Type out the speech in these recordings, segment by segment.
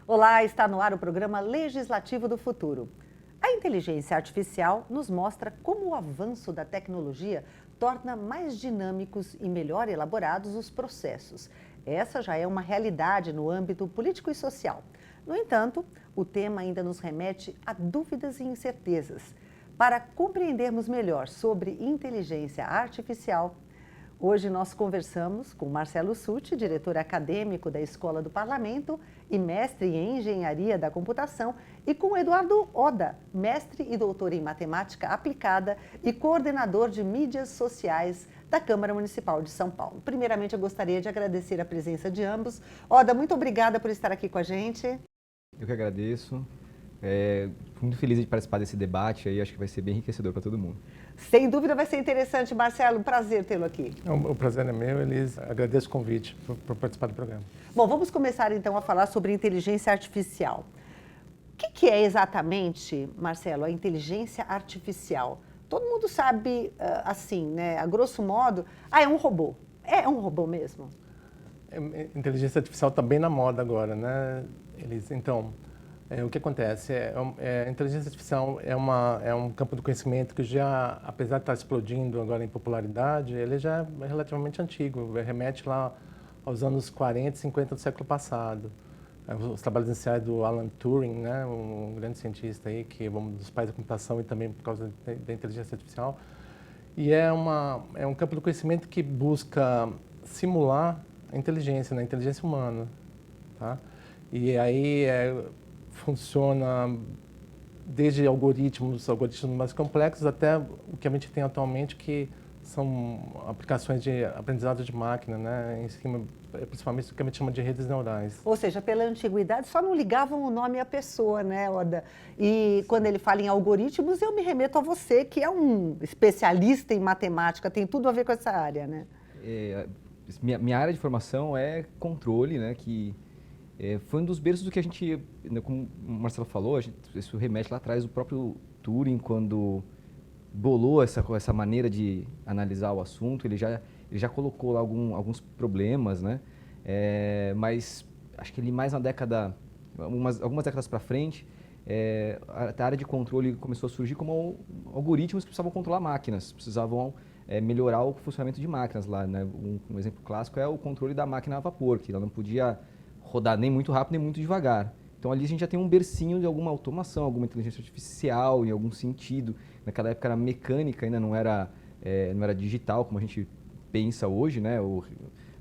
Olá, está no ar o programa Legislativo do Futuro. A inteligência artificial nos mostra como o avanço da tecnologia torna mais dinâmicos e melhor elaborados os processos. Essa já é uma realidade no âmbito político e social. No entanto, o tema ainda nos remete a dúvidas e incertezas. Para compreendermos melhor sobre inteligência artificial, hoje nós conversamos com Marcelo Sutti, diretor acadêmico da Escola do Parlamento e mestre em Engenharia da Computação, e com Eduardo Oda, mestre e doutor em Matemática Aplicada e coordenador de mídias sociais da Câmara Municipal de São Paulo. Primeiramente, eu gostaria de agradecer a presença de ambos. Oda, muito obrigada por estar aqui com a gente. Eu que agradeço. Fui muito feliz de participar desse debate aí, acho que vai ser bem enriquecedor para todo mundo. Sem dúvida vai ser interessante, Marcelo. Prazer tê-lo aqui. O prazer é meu, Elis. Agradeço o convite por participar do programa. Bom, vamos começar então a falar sobre inteligência artificial. O que é exatamente, Marcelo, a inteligência artificial? Todo mundo sabe, assim, né, a grosso modo, é um robô. É um robô mesmo? Inteligência artificial está bem na moda agora, né, Elis? Então, o que acontece? A inteligência artificial é um campo do conhecimento que já, apesar de estar explodindo agora em popularidade, ele já é relativamente antigo, remete lá aos anos 40 e 50 do século passado. Os trabalhos iniciais do Alan Turing, né, um grande cientista aí, que é um dos pais da computação e também por causa da inteligência artificial. E é um campo do conhecimento que busca simular a inteligência, né, a inteligência humana, tá? E aí funciona desde algoritmos mais complexos até o que a gente tem atualmente, que são aplicações de aprendizado de máquina, né, em cima, principalmente o que a gente chama de redes neurais. Ou seja, pela antiguidade só não ligavam o nome à pessoa, né, Oda? E quando ele fala em algoritmos, eu me remeto a você, que é um especialista em matemática, tem tudo a ver com essa área, né? Minha área de formação é controle, né, que foi um dos berços do que a gente, como o Marcelo falou, isso remete lá atrás do próprio Turing, quando bolou essa maneira de analisar o assunto, ele já colocou lá alguns problemas, né? Mas acho que ele mais algumas décadas para frente, a área de controle começou a surgir como algoritmos que precisavam controlar máquinas, precisavam melhorar o funcionamento de máquinas lá, né? Um exemplo clássico é o controle da máquina a vapor, que ela não podia rodar nem muito rápido nem muito devagar. Então ali a gente já tem um bercinho de alguma automação, alguma inteligência artificial em algum sentido. Naquela época era mecânica, ainda não era digital como a gente pensa hoje, né?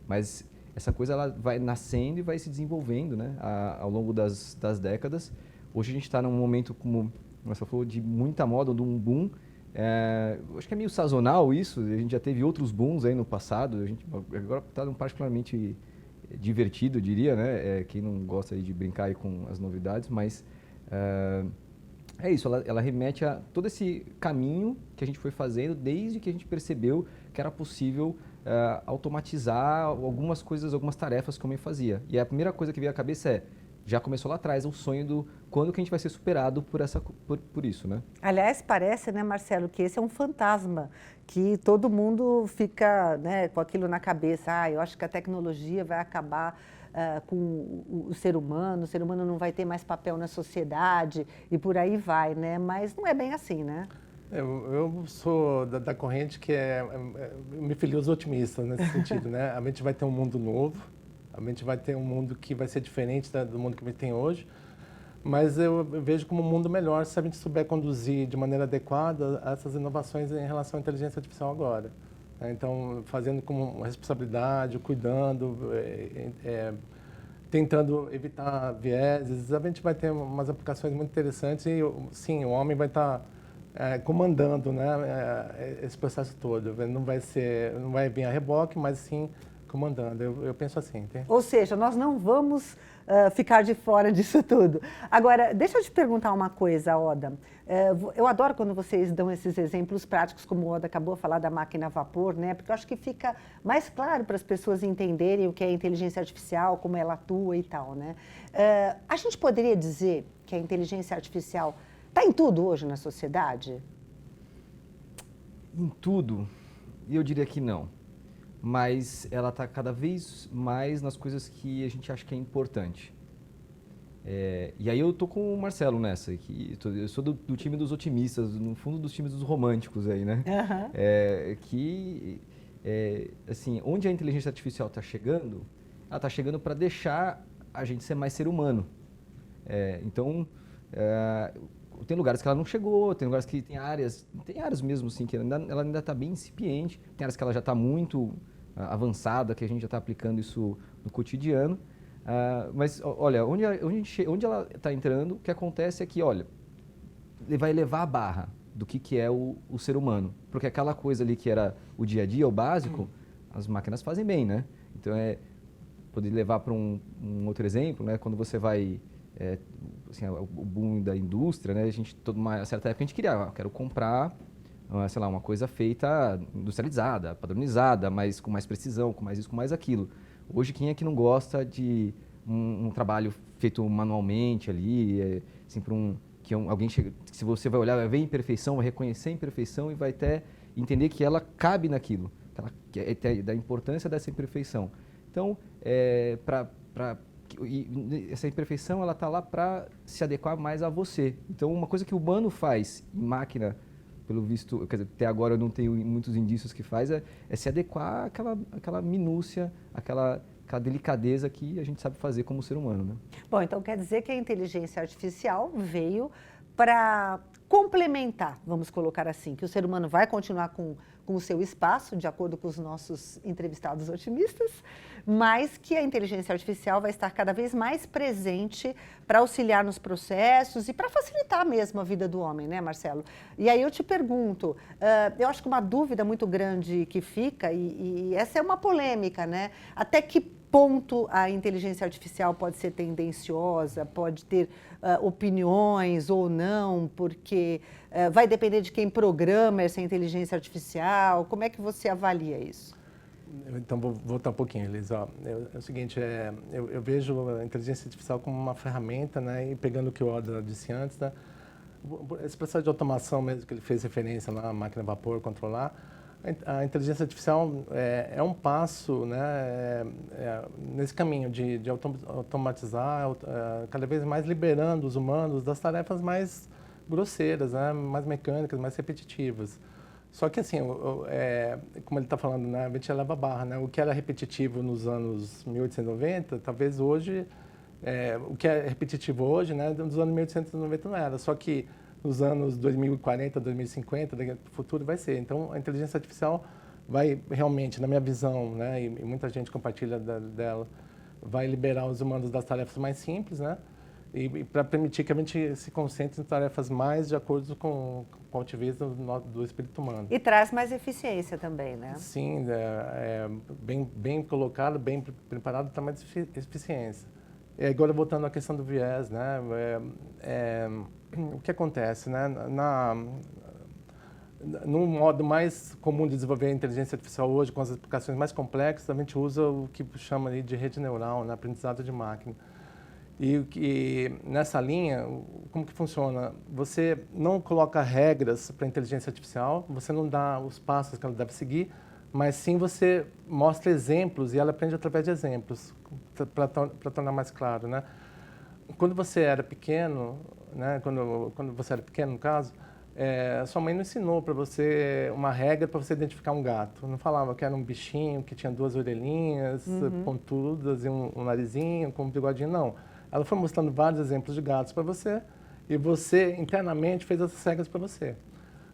Mas essa coisa ela vai nascendo e vai se desenvolvendo, né? Ao longo das décadas. Hoje a gente está num momento, como você falou, de muita moda, de um boom. Acho que é meio sazonal isso, a gente já teve outros booms aí no passado, agora está particularmente divertido, eu diria, né? Quem não gosta aí de brincar aí com as novidades, mas é isso, ela remete a todo esse caminho que a gente foi fazendo desde que a gente percebeu que era possível automatizar algumas coisas, algumas tarefas que o homem fazia. E a primeira coisa que veio à cabeça já começou lá atrás, o sonho do quando que a gente vai ser superado por isso, né? Aliás, parece, né, Marcelo, que esse é um fantasma, que todo mundo fica, né, com aquilo na cabeça. Eu acho que a tecnologia vai acabar com o ser humano não vai ter mais papel na sociedade e por aí vai, né? Mas não é bem assim, né? Eu sou da corrente que eu me filio aos otimistas nesse sentido, né? A gente vai ter um mundo novo, a gente vai ter um mundo que vai ser diferente do mundo que a gente tem hoje, mas eu vejo como um mundo melhor se a gente souber conduzir de maneira adequada essas inovações em relação à inteligência artificial agora. Então, fazendo com responsabilidade, cuidando, tentando evitar vieses, a gente vai ter umas aplicações muito interessantes e, sim, o homem vai estar comandando, né, esse processo todo. Não vai vir a reboque, mas sim comandando. Eu penso assim. Tem? Ou seja, nós não vamos ficar de fora disso tudo. Agora, deixa eu te perguntar uma coisa, Oda. Eu adoro quando vocês dão esses exemplos práticos, como o Oda acabou de falar da máquina a vapor, né? Porque eu acho que fica mais claro para as pessoas entenderem o que é inteligência artificial, como ela atua e tal, né? A gente poderia dizer que a inteligência artificial está em tudo hoje na sociedade? Em tudo, eu diria que não. Mas ela está cada vez mais nas coisas que a gente acha que é importante. E aí eu tô com o Marcelo nessa, eu sou do time dos otimistas, no fundo dos times dos românticos aí, né? Aham. Assim, onde a inteligência artificial está chegando, ela está chegando para deixar a gente ser mais ser humano. Então, tem lugares que ela não chegou, tem lugares que tem áreas mesmo assim, que ela ainda está bem incipiente, tem áreas que ela já está muito avançada, que a gente já está aplicando isso no cotidiano. Mas, olha, onde ela está entrando, o que acontece é que, olha, vai levar a barra do que é o ser humano. Porque aquela coisa ali que era o dia a dia, o básico, as máquinas fazem bem, né? Então, poder levar para um outro exemplo, né? Quando você vai, assim, o boom da indústria, né? Toda uma certa época a gente queria, quero comprar, sei lá, uma coisa feita industrializada, padronizada, mas com mais precisão, com mais isso, com mais aquilo. Hoje, quem é que não gosta de um trabalho feito manualmente ali, assim, alguém chega, se você vai olhar, vai ver a imperfeição, vai reconhecer a imperfeição e vai até entender que ela cabe naquilo, da importância dessa imperfeição. Então, essa imperfeição ela está lá para se adequar mais a você. Então, uma coisa que o humano faz em máquina, pelo visto, quer dizer, até agora eu não tenho muitos indícios que faz, é se adequar àquela minúcia, àquela delicadeza que a gente sabe fazer como ser humano, né? Bom, então quer dizer que a inteligência artificial veio para complementar, vamos colocar assim, que o ser humano vai continuar com o seu espaço, de acordo com os nossos entrevistados otimistas, mas que a inteligência artificial vai estar cada vez mais presente para auxiliar nos processos e para facilitar mesmo a vida do homem, né, Marcelo? E aí eu te pergunto, eu acho que uma dúvida muito grande que fica, e essa é uma polêmica, né? Até que ponto a inteligência artificial pode ser tendenciosa, pode ter opiniões ou não, porque vai depender de quem programa essa inteligência artificial. Como é que você avalia isso? Então, vou voltar um pouquinho, Elisa. É o seguinte, eu vejo a inteligência artificial como uma ferramenta, né, e pegando o que o Oda disse antes, né, esse processo de automação mesmo que ele fez referência lá, a máquina a vapor controlar, a inteligência artificial é um passo, né, nesse caminho de automatizar, cada vez mais liberando os humanos das tarefas mais grosseiras, né, mais mecânicas, mais repetitivas. Só que assim, como ele está falando, né, a gente eleva a barra, né, o que era repetitivo nos anos 1890, talvez hoje, o que é repetitivo hoje, né, nos anos 1890 não era, só que nos anos 2040, 2050, no futuro vai ser. Então, a inteligência artificial vai realmente, na minha visão, né, e muita gente compartilha dela, vai liberar os humanos das tarefas mais simples, né, e para permitir que a gente se concentre em tarefas mais de acordo com o ativismo do espírito humano. E traz mais eficiência também, né? Sim, bem colocado, bem preparado, traz mais eficiência. E agora, voltando à questão do viés, né, o que acontece, né, no modo mais comum de desenvolver a inteligência artificial hoje, com as aplicações mais complexas, a gente usa o que chama ali de rede neural, né, aprendizado de máquina. E nessa linha, como que funciona? Você não coloca regras para a inteligência artificial, você não dá os passos que ela deve seguir, mas sim você mostra exemplos e ela aprende através de exemplos, para tornar mais claro, né? Quando você era pequeno, né, quando você era pequeno, no caso, sua mãe não ensinou para você uma regra para você identificar um gato. Não falava que era um bichinho que tinha duas orelhinhas pontudas e um narizinho com um bigodinho, não. Ela foi mostrando vários exemplos de gatos para você e você internamente fez essas regras para você.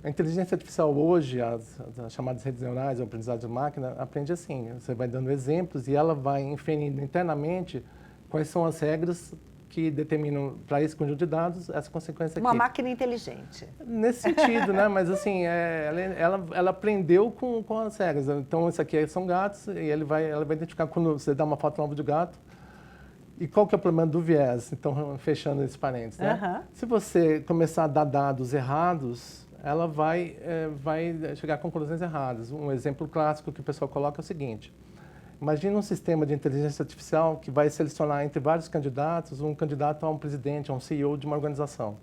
A inteligência artificial hoje, as chamadas redes neurais, o aprendizado de máquina, aprende assim. Você vai dando exemplos e ela vai inferindo internamente quais são as regras que determinam para esse conjunto de dados essa consequência aqui. Uma máquina inteligente. Nesse sentido, né? Mas assim, ela aprendeu com as regras. Então, isso aqui são gatos e ela vai identificar quando você dá uma foto nova de gato. E qual que é o problema do viés? Então, fechando esses parênteses, né? Se você começar a dar dados errados, ela vai chegar a conclusões erradas. Um exemplo clássico que o pessoal coloca é o seguinte. Imagina um sistema de inteligência artificial que vai selecionar entre vários candidatos um candidato a um presidente, a um CEO de uma organização.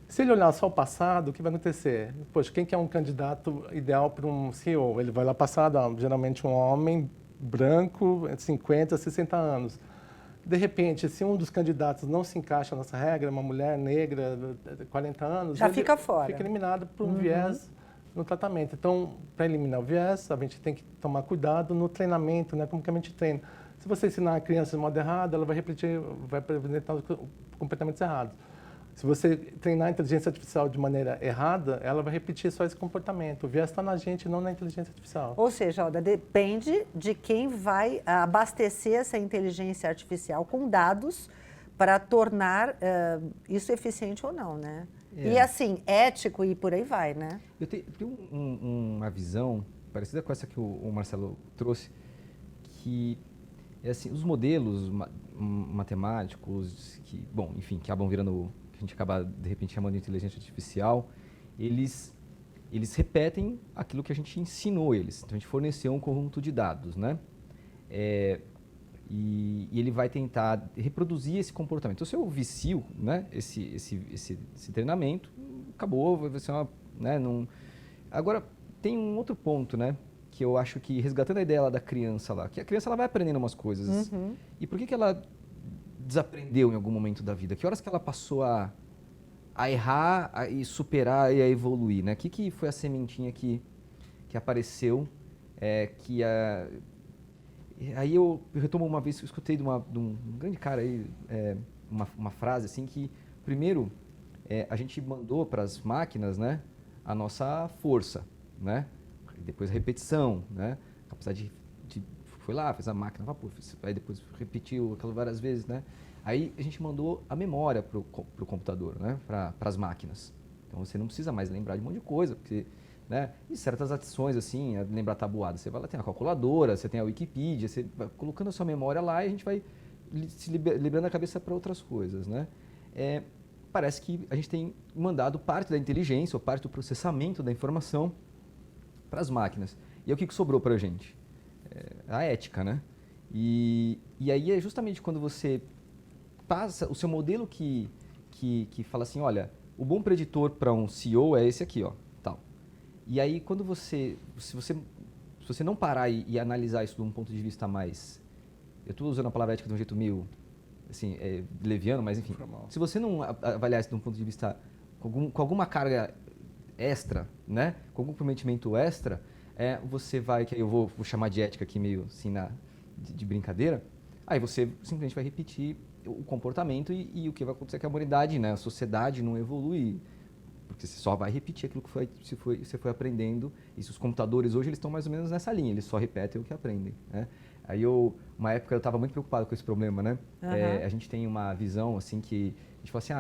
Se ele olhar só o passado, o que vai acontecer? Poxa, quem que é um candidato ideal para um CEO? Ele vai lá passado, geralmente um homem branco, 50, 60 anos. De repente, se um dos candidatos não se encaixa nessa regra, uma mulher negra de 40 anos, já fica fora. Fica eliminado por um viés no tratamento. Então, para eliminar o viés, a gente tem que tomar cuidado no treinamento, né? Como que a gente treina. Se você ensinar a criança de modo errado, ela vai repetir, vai apresentar os comportamentos errados. Se você treinar a inteligência artificial de maneira errada, ela vai repetir só esse comportamento. O viés está na gente, não na inteligência artificial. Ou seja, Alda, depende de quem vai abastecer essa inteligência artificial com dados para tornar isso eficiente ou não, né? E assim, ético e por aí vai, né? Eu tenho uma visão parecida com essa que o Marcelo trouxe, que é assim, os modelos matemáticos, que, bom, enfim, que acabam virando, que a gente acaba de repente chamando de inteligência artificial, eles repetem aquilo que a gente ensinou eles. Então a gente forneceu um conjunto de dados, né? E ele vai tentar reproduzir esse comportamento. Então, se eu vicio, né, esse treinamento, acabou, vai ser uma... Né, não... Agora, tem um outro ponto, né, que eu acho que, resgatando a ideia lá da criança lá, que a criança ela vai aprendendo umas coisas. E por que ela desaprendeu em algum momento da vida? Que horas que ela passou a errar e superar e a evoluir, né? O que foi a sementinha que apareceu, Aí eu retomo uma vez, eu escutei de um grande cara aí, uma frase assim que, primeiro, a gente mandou para as máquinas, né, a nossa força, né, depois a repetição, né, a capacidade foi lá, fez a máquina, aí depois repetiu aquilo várias vezes, né, aí a gente mandou a memória para o computador, né, para as máquinas. Então você não precisa mais lembrar de um monte de coisa, porque... Né? E certas adições, assim, lembrar tabuada, você vai lá, tem a calculadora, você tem a Wikipedia, você vai colocando a sua memória lá e a gente vai se liberando a cabeça para outras coisas, né? Parece que a gente tem mandado parte da inteligência ou parte do processamento da informação para as máquinas. E aí o que sobrou para a gente? A ética, né? E aí é justamente quando você passa o seu modelo que fala assim, olha, o bom preditor para um CEO é esse aqui, ó. E aí, quando se você não parar e analisar isso de um ponto de vista mais... Eu estou usando a palavra ética de um jeito meio, assim, leviano, mas enfim. Formal. Se você não avaliar isso de um ponto de vista com alguma carga extra, né? Com algum comprometimento extra, você vai... que eu vou chamar de ética aqui meio assim, de brincadeira. Aí você simplesmente vai repetir o comportamento e o que vai acontecer é que a humanidade, né? A sociedade não evolui. Porque você só vai repetir aquilo que você foi aprendendo. E os computadores hoje eles estão mais ou menos nessa linha, eles só repetem o que aprendem, né? Aí uma época eu estava muito preocupado com esse problema, né? A gente tem uma visão assim que a gente fala assim,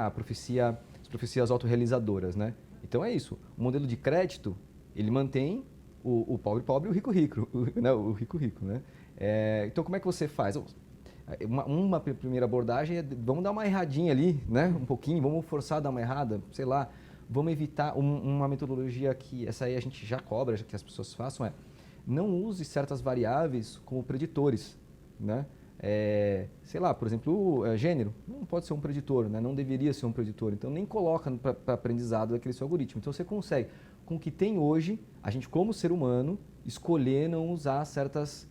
as profecias autorrealizadoras, né? Então é isso, o modelo de crédito, ele mantém o pobre e o rico, né? O rico, né? Então como é que você faz? Uma primeira abordagem é, vamos dar uma erradinha ali, né? Um pouquinho, vamos forçar a dar uma errada, sei lá. Vamos evitar uma metodologia que, essa aí a gente já cobra, que as pessoas façam, não use certas variáveis como preditores, né? Sei lá, por exemplo, gênero não pode ser um preditor, né? Não deveria ser um preditor, então nem coloca para aprendizado daquele seu algoritmo. Então você consegue, com o que tem hoje, a gente como ser humano, escolher não usar certas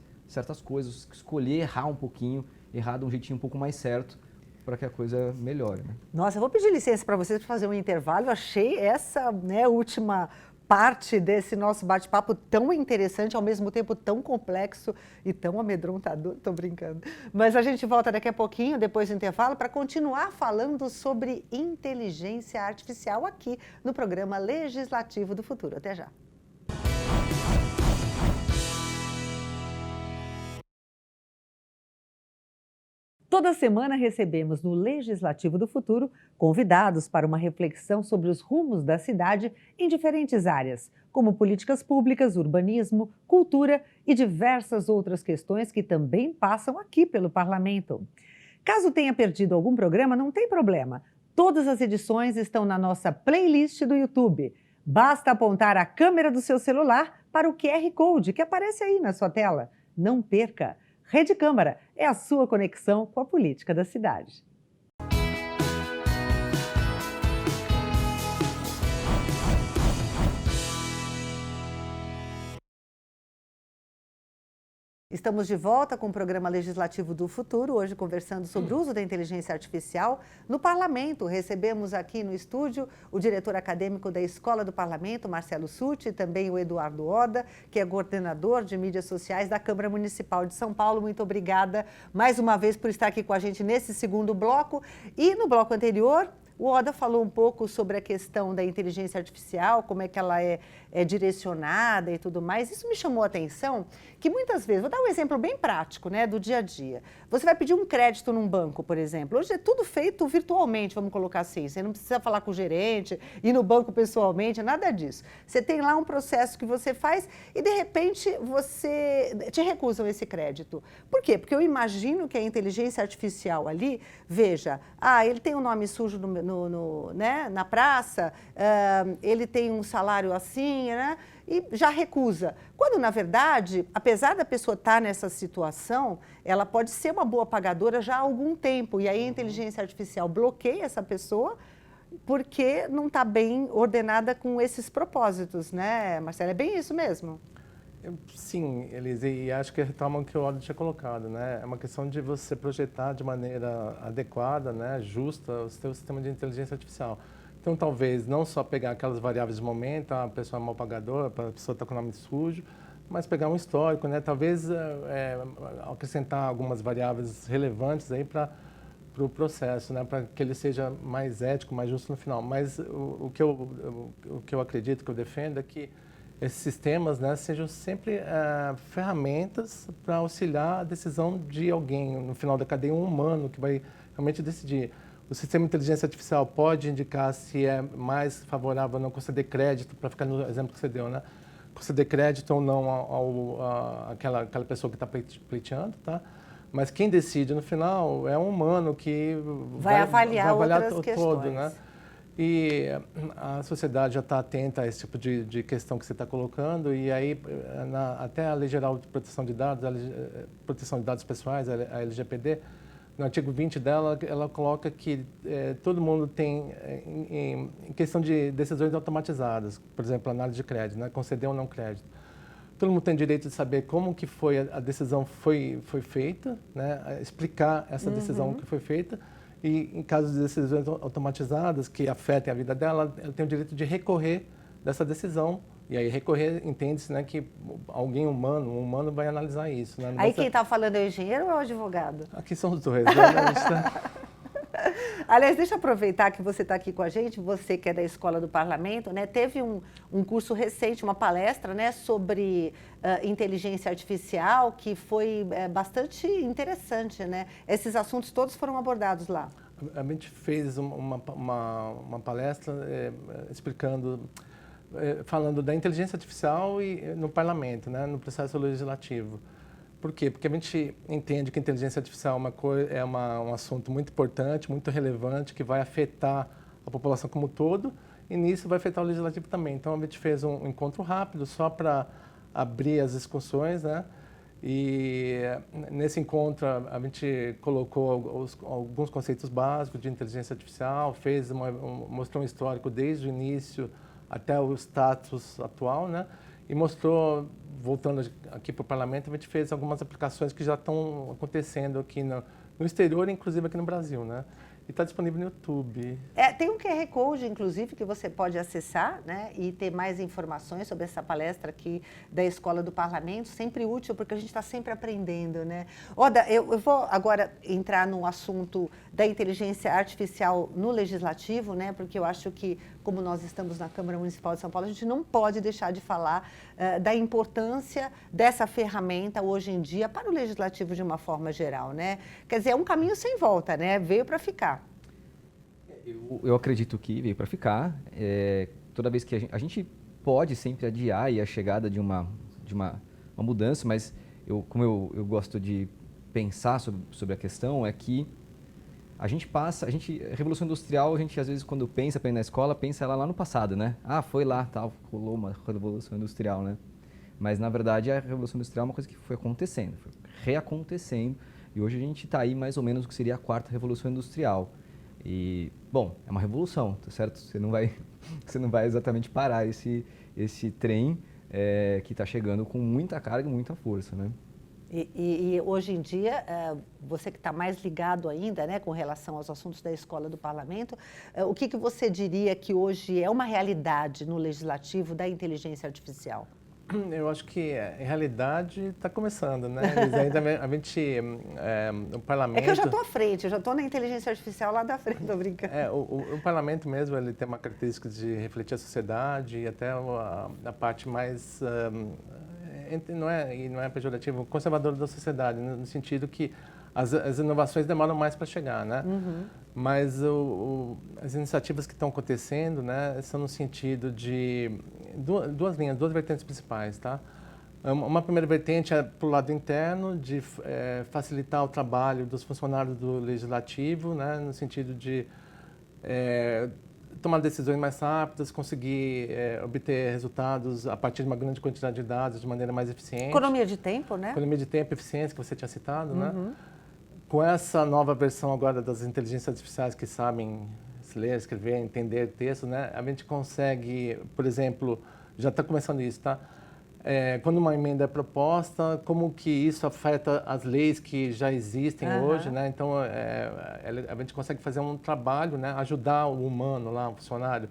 coisas, escolher errar um pouquinho, errar de um jeitinho um pouco mais certo, para que a coisa melhore, né? Nossa, eu vou pedir licença para vocês para fazer um intervalo. Eu achei essa, né, última parte desse nosso bate-papo tão interessante, ao mesmo tempo tão complexo e tão amedrontador. Estou brincando. Mas a gente volta daqui a pouquinho, depois do intervalo, para continuar falando sobre inteligência artificial aqui no programa Legislativo do Futuro. Até já. Toda semana recebemos no Legislativo do Futuro convidados para uma reflexão sobre os rumos da cidade em diferentes áreas, como políticas públicas, urbanismo, cultura e diversas outras questões que também passam aqui pelo Parlamento. Caso tenha perdido algum programa, não tem problema. Todas as edições estão na nossa playlist do YouTube. Basta apontar a câmera do seu celular para o QR Code que aparece aí na sua tela. Não perca! Rede Câmara é a sua conexão com a política da cidade. Estamos de volta com o programa Legislativo do Futuro, hoje conversando sobre o uso da inteligência artificial no Parlamento. Recebemos aqui no estúdio o diretor acadêmico da Escola do Parlamento, Marcelo Sutti, e também o Eduardo Oda, que é coordenador de mídias sociais da Câmara Municipal de São Paulo. Muito obrigada mais uma vez por estar aqui com a gente nesse segundo bloco. E no bloco anterior, o Oda falou um pouco sobre a questão da inteligência artificial, como é que ela é direcionada e tudo mais. Isso me chamou a atenção, que muitas vezes, vou dar um exemplo bem prático, né, do dia a dia. Você vai pedir um crédito num banco, por exemplo. Hoje é tudo feito virtualmente, vamos colocar assim. Você não precisa falar com o gerente, ir no banco pessoalmente, nada disso. Você tem lá um processo que você faz e, de repente, te recusam esse crédito. Por quê? Porque eu imagino que a inteligência artificial ali, veja, ele tem um nome sujo né, na praça, ele tem um salário assim, né, e já recusa. Quando, na verdade, apesar da pessoa estar nessa situação, ela pode ser uma boa pagadora já há algum tempo. E aí a inteligência artificial bloqueia essa pessoa porque não está bem ordenada com esses propósitos, né, Marcelo? É bem isso mesmo? Sim, Elise, e acho que retoma o que o Oda tinha colocado, né? É uma questão de você projetar de maneira adequada, né, justa, o seu sistema de inteligência artificial. Então, talvez não só pegar aquelas variáveis de momento, a pessoa é mal pagadora, a pessoa está com o nome sujo, mas pegar um histórico, né? Talvez acrescentar algumas variáveis relevantes aí para o processo, né? Para que ele seja mais ético, mais justo no final. Mas o que eu acredito, que eu defendo é que esses sistemas, né, sejam sempre ferramentas para auxiliar a decisão de alguém, no final da cadeia, um humano que vai realmente decidir. O sistema de inteligência artificial pode indicar se é mais favorável ou não conceder crédito, para ficar no exemplo que você deu, né? Conceder crédito ou não àquela pessoa que está pleiteando, tá? Mas quem decide no final é um humano que vai avaliar outras todo, questões. Né? E a sociedade já está atenta a esse tipo de questão que você está colocando, e aí até a Lei Geral de Proteção de Dados, Proteção de Dados Pessoais, a LGPD, no artigo 20 dela, ela coloca que todo mundo tem, em questão de decisões automatizadas, por exemplo, análise de crédito, né, conceder ou não crédito. Todo mundo tem direito de saber como que foi a decisão foi feita, né, explicar essa decisão que foi feita. E em caso de decisões automatizadas que afetem a vida dela, ela tem o direito de recorrer dessa decisão. E aí recorrer, entende-se, né, que alguém humano, um humano vai analisar isso. Né? Aí quem está falando é o engenheiro ou é o advogado? Aqui são os dois. Né? Aliás, deixa eu aproveitar que você está aqui com a gente, você que é da Escola do Parlamento, né? Teve um curso recente, uma palestra, né, sobre inteligência artificial, que foi bastante interessante, né? Esses assuntos todos foram abordados lá. A gente fez uma palestra explicando, falando da inteligência artificial no Parlamento, né, no processo legislativo. Por quê? Porque a gente entende que a inteligência artificial é um assunto muito importante, muito relevante, que vai afetar a população como um todo, e nisso vai afetar o legislativo também. Então, a gente fez um encontro rápido só para abrir as discussões, né? E nesse encontro a gente colocou alguns conceitos básicos de inteligência artificial, mostrou um histórico desde o início até o status atual, né? E mostrou, voltando aqui para o Parlamento, a gente fez algumas aplicações que já estão acontecendo aqui no exterior, inclusive aqui no Brasil, né? E está disponível no YouTube. Tem um QR Code, inclusive, que você pode acessar, né, e ter mais informações sobre essa palestra aqui da Escola do Parlamento, sempre útil, porque a gente está sempre aprendendo, né? Oda, eu vou agora entrar no assunto da inteligência artificial no Legislativo, né, porque eu acho que, como nós estamos na Câmara Municipal de São Paulo, a gente não pode deixar de falar da importância dessa ferramenta hoje em dia para o Legislativo de uma forma geral, né? Quer dizer, é um caminho sem volta, né? Veio para ficar. Eu acredito que veio para ficar. Toda vez que a gente pode sempre adiar a chegada de uma mudança, mas como eu gosto de pensar sobre a questão, é que a Revolução Industrial, a gente às vezes quando pensa para ir na escola, pensa ela lá no passado, né? Foi lá, tal, rolou uma Revolução Industrial, né? Mas na verdade a Revolução Industrial é uma coisa que foi acontecendo, foi reacontecendo, e hoje a gente está aí mais ou menos o que seria a quarta Revolução Industrial. E, bom, é uma revolução, tá certo? Você não vai exatamente parar esse trem que está chegando com muita carga e muita força, né? E hoje em dia, você que está mais ligado ainda, né, com relação aos assuntos da escola do parlamento, o que você diria que hoje é uma realidade no legislativo da inteligência artificial? Eu acho que, em realidade, está começando, né? Eles ainda, o parlamento... É que eu já estou à frente, eu já estou na inteligência artificial lá da frente, estou brincando. O parlamento mesmo, ele tem uma característica de refletir a sociedade e até a parte mais... não é pejorativo, conservadora da sociedade, no sentido que as inovações demoram mais para chegar, né? Uhum. Mas as iniciativas que estão acontecendo, né, são no sentido de duas linhas, duas vertentes principais, tá? Uma primeira vertente é para o lado interno, de facilitar o trabalho dos funcionários do legislativo, né, no sentido de tomar decisões mais rápidas, conseguir obter resultados a partir de uma grande quantidade de dados de maneira mais eficiente. Economia de tempo, né? Economia de tempo e eficiência, que você tinha citado, uhum. né? Com essa nova versão agora das inteligências artificiais que sabem ler, escrever, entender texto, né? A gente consegue, por exemplo, já está começando isso, tá? Quando uma emenda é proposta, como que isso afeta as leis que já existem hoje, né? Então, a gente consegue fazer um trabalho, né? Ajudar o humano lá, o funcionário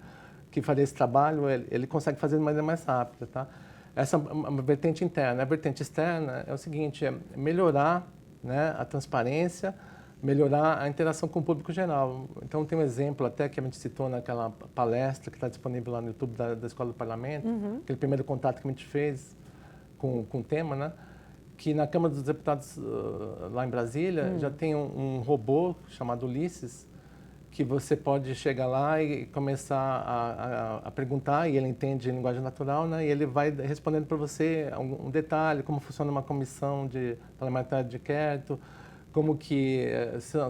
que faria esse trabalho, ele consegue fazer de maneira mais rápida, tá? Essa é uma vertente interna. A vertente externa é o seguinte, é melhorar, né, a transparência, melhorar a interação com o público geral. Então, tem um exemplo até que a gente citou naquela palestra que está disponível lá no YouTube da Escola do Parlamento, aquele primeiro contato que a gente fez com o tema, né? Que na Câmara dos Deputados, lá em Brasília, já tem um robô chamado Ulisses, que você pode chegar lá e começar a perguntar, e ele entende linguagem natural, né? E ele vai respondendo para você um detalhe, como funciona uma comissão parlamentar de inquérito, como que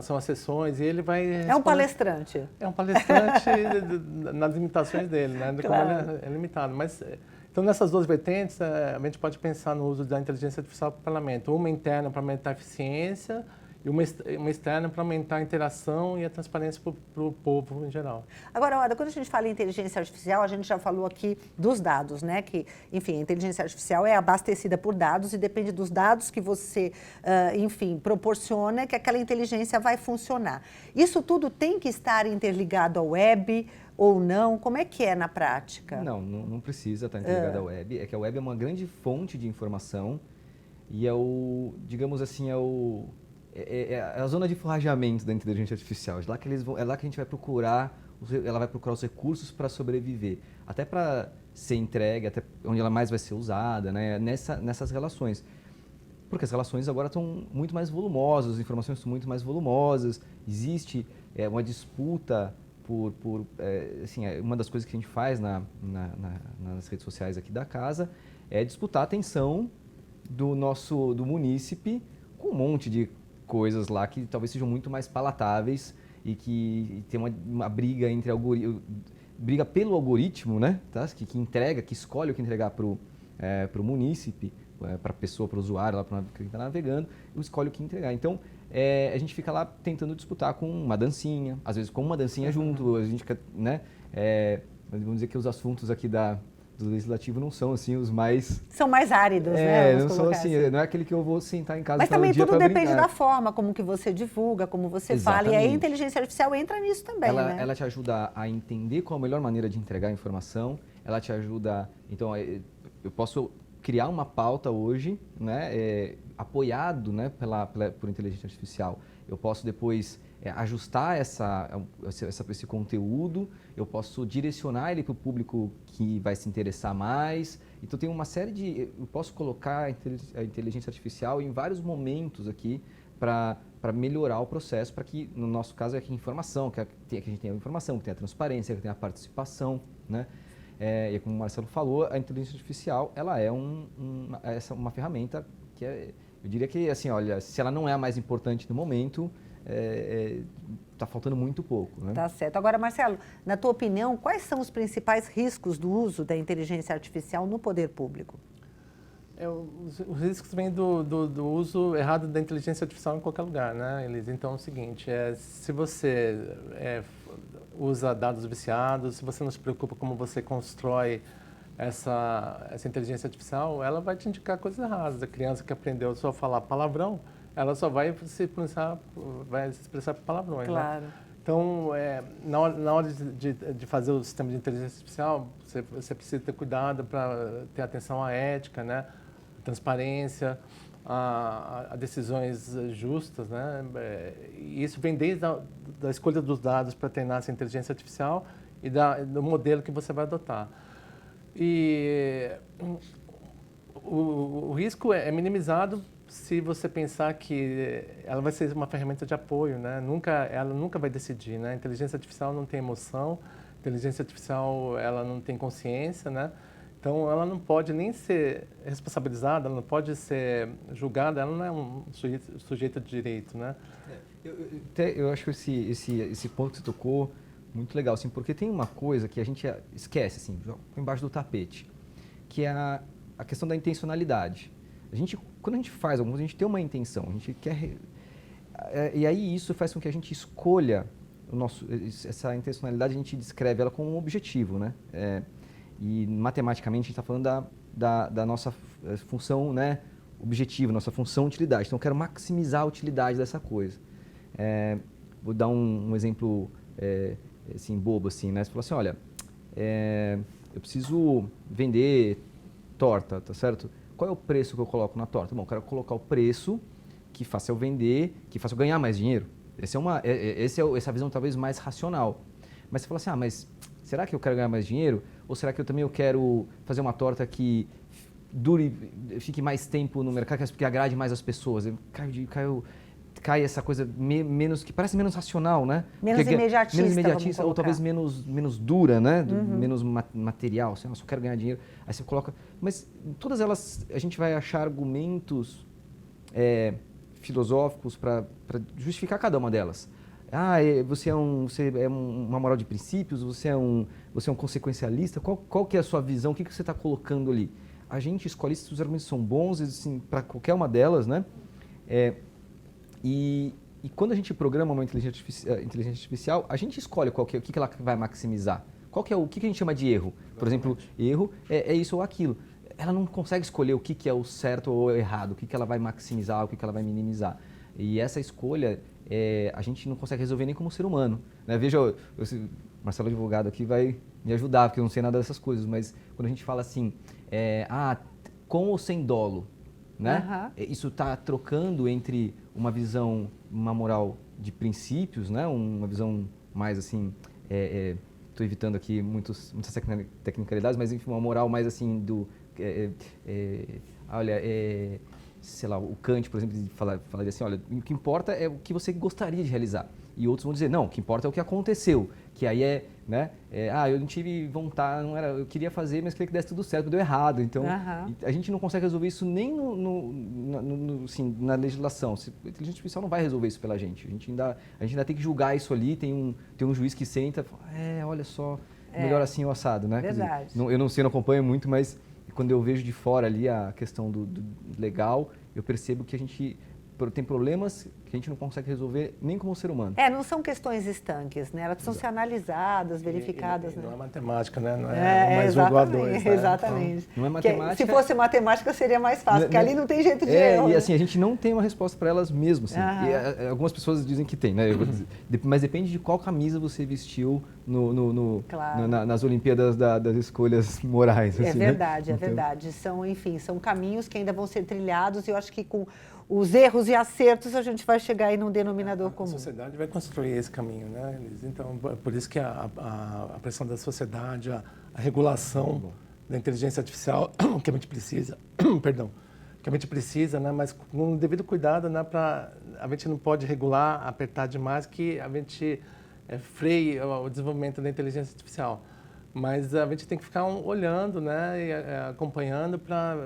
são as sessões, e ele vai... É um palestrante. É um palestrante nas limitações dele, né? Claro. Como ele é limitado. Mas, então, nessas duas vertentes, a gente pode pensar no uso da inteligência artificial para o parlamento. Uma interna para aumentar a eficiência e uma externa para aumentar a interação e a transparência para o povo em geral. Agora, olha, quando a gente fala em inteligência artificial, a gente já falou aqui dos dados, né? Que, enfim, a inteligência artificial é abastecida por dados e depende dos dados que você, enfim, proporciona que aquela inteligência vai funcionar. Isso tudo tem que estar interligado à web ou não? Como é que é na prática? Não precisa estar interligado à web. É que a web é uma grande fonte de informação e digamos assim, é a zona de forrageamento da inteligência artificial. É lá que a gente vai procurar, ela vai procurar os recursos para sobreviver, até para ser entregue, até onde ela mais vai ser usada, né? Nessas relações. Porque as relações agora estão muito mais volumosas, as informações são muito mais volumosas, existe uma disputa assim, uma das coisas que a gente faz nas redes sociais aqui da casa é disputar a atenção do munícipe com um monte de coisas lá que talvez sejam muito mais palatáveis e que tem uma briga entre briga pelo algoritmo, né? Tá? Que entrega, que escolhe o que entregar para o munícipe, para a pessoa, para o usuário, lá para quem está navegando, escolhe o que entregar. Então, a gente fica lá tentando disputar com uma dancinha, às vezes com uma dancinha junto, a gente fica, né? Vamos dizer que os assuntos aqui do legislativo não são assim os mais... São mais áridos, né? Não são assim, não é aquele que eu vou sentar em casa Mas e falar também um dia tudo depende brincar. da forma como que você divulga, como você Exatamente. fala. E aí a inteligência artificial entra nisso também, né? Ela te ajuda a entender qual a melhor maneira de entregar a informação, ela te ajuda... Então, eu posso criar uma pauta hoje, né, apoiado, né, por inteligência artificial. Eu posso depois ajustar esse conteúdo, eu posso direcionar ele para o público que vai se interessar mais. Então tem uma série eu posso colocar a inteligência artificial em vários momentos aqui para melhorar o processo, para que, no nosso caso, a informação, que a gente tenha a informação, que tenha a transparência, que tenha a participação, né? E como o Marcelo falou, a inteligência artificial ela é uma ferramenta que eu diria que, assim, olha, se ela não é a mais importante no momento, está faltando muito pouco, né? Tá certo. Agora, Marcelo, na tua opinião, quais são os principais riscos do uso da inteligência artificial no poder público? Os riscos vêm do uso errado da inteligência artificial em qualquer lugar, né, Elisa? Então, é o seguinte, se você usa dados viciados, se você não se preocupa como você constrói essa inteligência artificial, ela vai te indicar coisas erradas. A criança que aprendeu só a falar palavrão, ela só vai se expressar por palavrões. Claro. Né? Então, na hora de fazer o sistema de inteligência artificial, você precisa ter cuidado para ter atenção à ética, né? Transparência, a decisões justas, né? E isso vem desde da escolha dos dados para treinar essa inteligência artificial e do modelo que você vai adotar. E o risco é minimizado se você pensar que ela vai ser uma ferramenta de apoio, né? Ela nunca vai decidir, né? A inteligência artificial não tem emoção, a inteligência artificial ela não tem consciência, né? Então, ela não pode nem ser responsabilizada, ela não pode ser julgada, ela não é um sujeito de direito, né? Eu acho esse ponto que você tocou muito legal, assim, porque tem uma coisa que a gente esquece, assim, embaixo do tapete, que é a questão da intencionalidade. Quando a gente faz alguma coisa, a gente tem uma intenção, a gente quer... E aí isso faz com que a gente escolha essa intencionalidade, a gente descreve ela como um objetivo, né? E matematicamente a gente está falando da nossa função, né, objetivo, nossa função utilidade. Então eu quero maximizar a utilidade dessa coisa. Vou dar um exemplo assim, bobo, assim, né? Você fala assim, olha, eu preciso vender torta, tá certo? Qual é o preço que eu coloco na torta? Bom, eu quero colocar o preço que faça eu vender, que faça eu ganhar mais dinheiro. Essa visão talvez mais racional. Mas você fala assim, mas será que eu quero ganhar mais dinheiro? Ou será que eu quero fazer uma torta que fique mais tempo no mercado, que agrade mais as pessoas? Cai essa coisa que parece menos racional, né? Menos imediatista, ou talvez menos dura, né? Menos material. Assim, eu só quero ganhar dinheiro. Aí você coloca... Mas todas elas, a gente vai achar argumentos filosóficos para justificar cada uma delas. Você é uma moral de princípios, você é um consequencialista, qual que é a sua visão, o que você está colocando ali? A gente escolhe se os argumentos são bons, assim, para qualquer uma delas, né? E quando a gente programa uma inteligência artificial, a gente escolhe o que ela vai maximizar. O que a gente chama de erro? Por exemplo, erro é isso ou aquilo. Ela não consegue escolher o que é o certo ou o errado, o que ela vai maximizar, o que ela vai minimizar. E essa escolha a gente não consegue resolver nem como ser humano, né? Veja, Marcelo advogado aqui vai me ajudar, porque eu não sei nada dessas coisas, mas quando a gente fala assim, com ou sem dolo, né? Isso está trocando entre uma moral de princípios, né? Uma visão mais assim, estou evitando aqui muitas tecnicalidades, mas enfim, uma moral mais assim sei lá, o Kant, por exemplo, falaria assim, olha, o que importa é o que você gostaria de realizar. E outros vão dizer, não, o que importa é o que aconteceu, que aí eu não tive vontade, eu queria fazer, mas queria que desse tudo certo, deu errado. Então, a gente não consegue resolver isso nem assim, na legislação. A inteligência artificial não vai resolver isso pela gente. A gente ainda tem que julgar isso ali, tem um juiz que senta e fala, olha só, melhor assim o assado, né? Verdade. Quer dizer, eu não sei, não acompanho muito, mas quando eu vejo de fora ali a questão do legal, eu percebo que a gente tem problemas que a gente não consegue resolver nem como ser humano. Não são questões estanques, né? Elas precisam ser analisadas, verificadas. Não né? é matemática, né? Não é mais um igual a dois. Né? Exatamente. Não é matemática. Se fosse matemática seria mais fácil, porque ali não tem jeito de erro. E assim, a gente não tem uma resposta para elas mesmo. Assim. E, algumas pessoas dizem que tem, né? Mas depende de qual camisa você vestiu claro. nas Olimpíadas das escolhas morais. É assim, verdade, né? é verdade. São caminhos que ainda vão ser trilhados e eu acho que com os erros e acertos a gente vai chegar aí num denominador comum. A sociedade vai construir esse caminho, né, Elis? Então, por isso que a pressão da sociedade, a regulação da inteligência artificial que a gente precisa, que a gente precisa, né, mas com o devido cuidado, né, a gente não pode regular, apertar demais, que a gente freie o desenvolvimento da inteligência artificial. Mas a gente tem que ficar olhando, né, e acompanhando para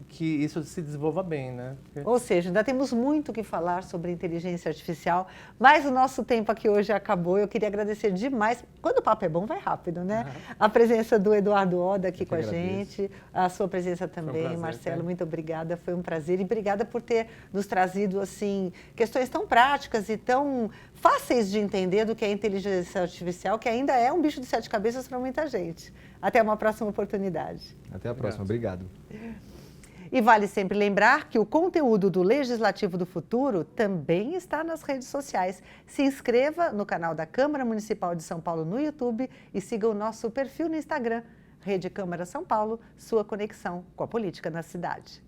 que isso se desenvolva bem, né? Ou seja, ainda temos muito o que falar sobre inteligência artificial, mas o nosso tempo aqui hoje acabou. Eu queria agradecer demais. Quando o papo é bom, vai rápido, né? A presença do Eduardo Oda aqui com a gente, a sua presença também, prazer, Marcelo, muito obrigada, foi um prazer. E obrigada por ter nos trazido, assim, questões tão práticas e tão fáceis de entender do que é inteligência artificial, que ainda é um bicho de 7 cabeças para muita gente. Até uma próxima oportunidade. Até a próxima. Obrigado. E vale sempre lembrar que o conteúdo do Legislativo do Futuro também está nas redes sociais. Se inscreva no canal da Câmara Municipal de São Paulo no YouTube e siga o nosso perfil no Instagram, Rede Câmara São Paulo, sua conexão com a política na cidade.